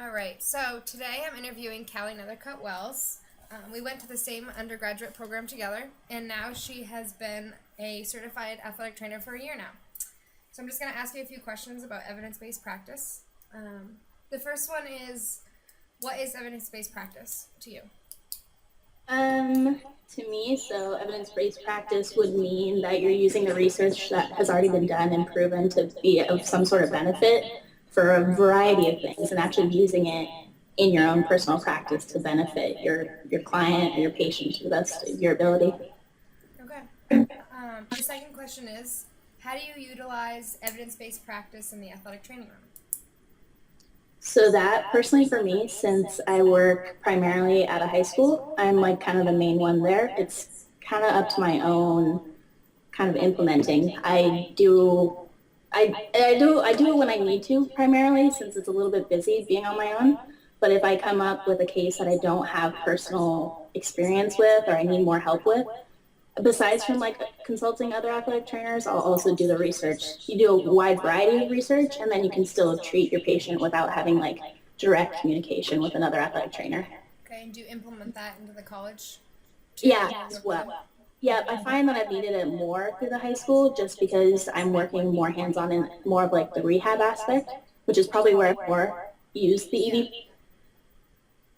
All right, so today I'm interviewing Cali Nethercut-Wells. We went to the same undergraduate program together, and now she has been a certified athletic trainer for a year now. So I'm just going to ask you a few questions about evidence-based practice. The first one is, what is evidence-based practice to you? To me, so evidence-based practice would mean that you're using the research that has already been done and proven to be of some sort of benefit for a variety of things and actually using it in your own personal practice to benefit your client or your patient to the best of your ability. Okay. The second question is, how do you utilize evidence-based practice in the athletic training room? So that personally for me, since I work primarily at a high school, I'm like kind of the main one there. It's kind of up to my own kind of implementing. I do it when I need to primarily since it's a little bit busy being on my own. But if I come up with a case that I don't have personal experience with or I need more help with, besides from like consulting other athletic trainers, I'll also do the research. You do a wide variety of research and then you can still treat your patient without having like direct communication with another athletic trainer. Okay, and do you implement that into the college too? Yeah, as well. Yeah, I find that I've needed it more through the high school just because I'm working more hands-on in more of like the rehab aspect, which is probably where I more use the EBP.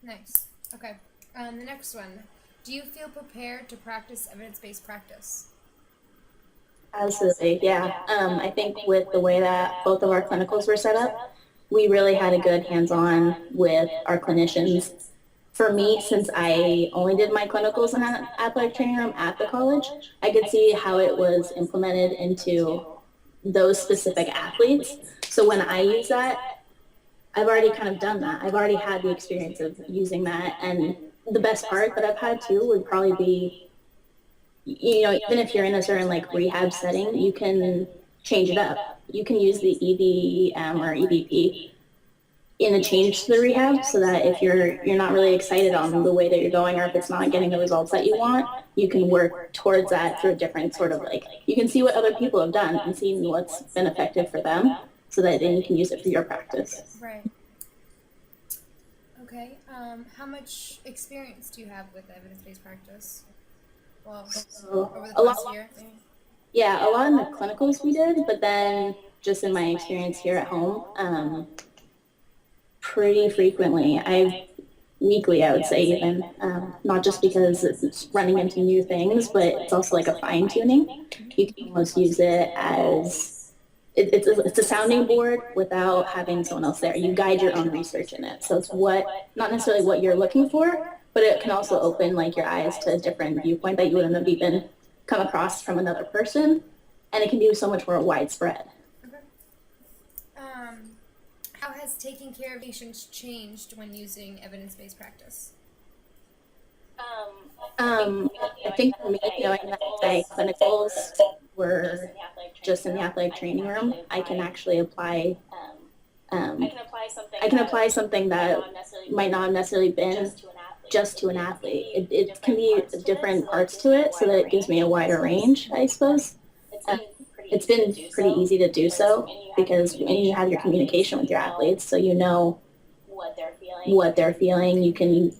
Nice. Okay. The next one. Do you feel prepared to practice evidence-based practice? Absolutely, yeah. I think with the way that both of our clinicals were set up, we really had a good hands-on with our clinicians. For me, since I only did my clinicals in an athletic training room at the college, I could see how it was implemented into those specific athletes. So when I use that, I've already kind of done that. I've already had the experience of using that. And the best part that I've had too would probably be, even if you're in a certain like rehab setting, you can change it up. You can use the EVM or EBP in a change to the rehab so that if you're not really excited on the way that you're going or if it's not getting the results that you want, you can work towards that through a different sort of like, you can see what other people have done and see what's been effective for them so that then you can use it for your practice. Right. Okay. How much experience do you have with evidence-based practice? Well, So over the a lot, past year, maybe? yeah, a lot in the clinicals we did, but then just in my experience here at home, pretty frequently. Weekly, I would say even, not just because it's running into new things, but it's also like a fine tuning. You can almost use it as it's a sounding board without having someone else there. You guide your own research in it. So it's not necessarily what you're looking for, but it can also open like your eyes to a different viewpoint that you wouldn't have even come across from another person. And it can be so much more widespread. Okay. How has taking care of patients changed when using evidence-based practice? I think for me, knowing that my clinicals were just in the athletic training room, I can actually apply. Um, I can apply something that might not have necessarily been just to an athlete. It can be different parts to it, so that it gives me a wider range, I suppose. Um, it's been pretty easy to do so because when you have your communication with your athletes, so you know what they're feeling, you can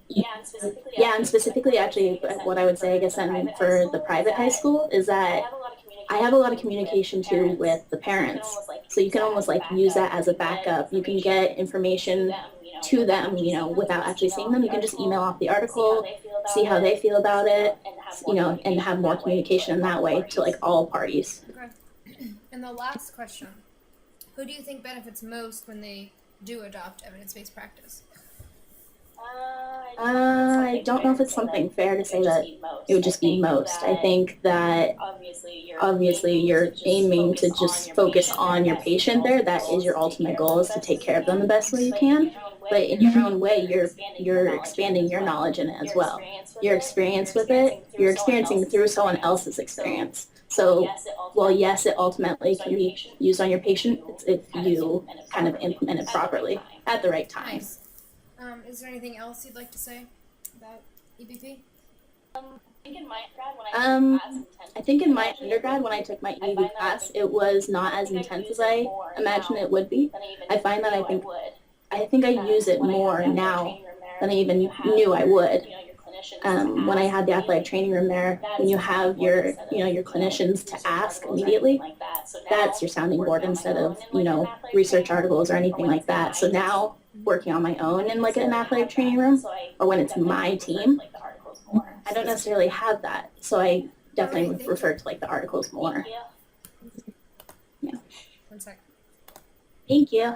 yeah, and specifically, actually, what I would say, I guess, then for the private high school is that I have a lot of communication too with the parents. So you can almost like use that as a backup. You can get information to them, without actually seeing them. You can just email off the article, see how they feel about it, and have more communication in that way to like all parties. Okay. And the last question. Who do you think benefits most when they do adopt evidence-based practice? I don't know if it's something fair to say that it would just be most. I think that obviously you're aiming to just focus on your patient there. That is your ultimate goal, is to take care of them the best way you can. But in your own way, you're expanding your knowledge in it as well. Your experience with it, you're experiencing through someone else's experience. So, while yes, it ultimately can be used on your patient, it's if you kind of implement it properly at the right time. Nice. Is there anything else you'd like to say about EBP? Um, I think in my undergrad, when I took my EB class, it was not as intense as I imagined it would be. I find that I think I use it more now than I even knew I would. When I had the athletic training room there, when you have your, your clinicians to ask immediately, that's your sounding board instead of, research articles or anything like that. So now working on my own in like an athletic training room, or when it's my team, I don't necessarily have that. So I definitely would refer to like the articles more. Yeah. One sec. Thank you.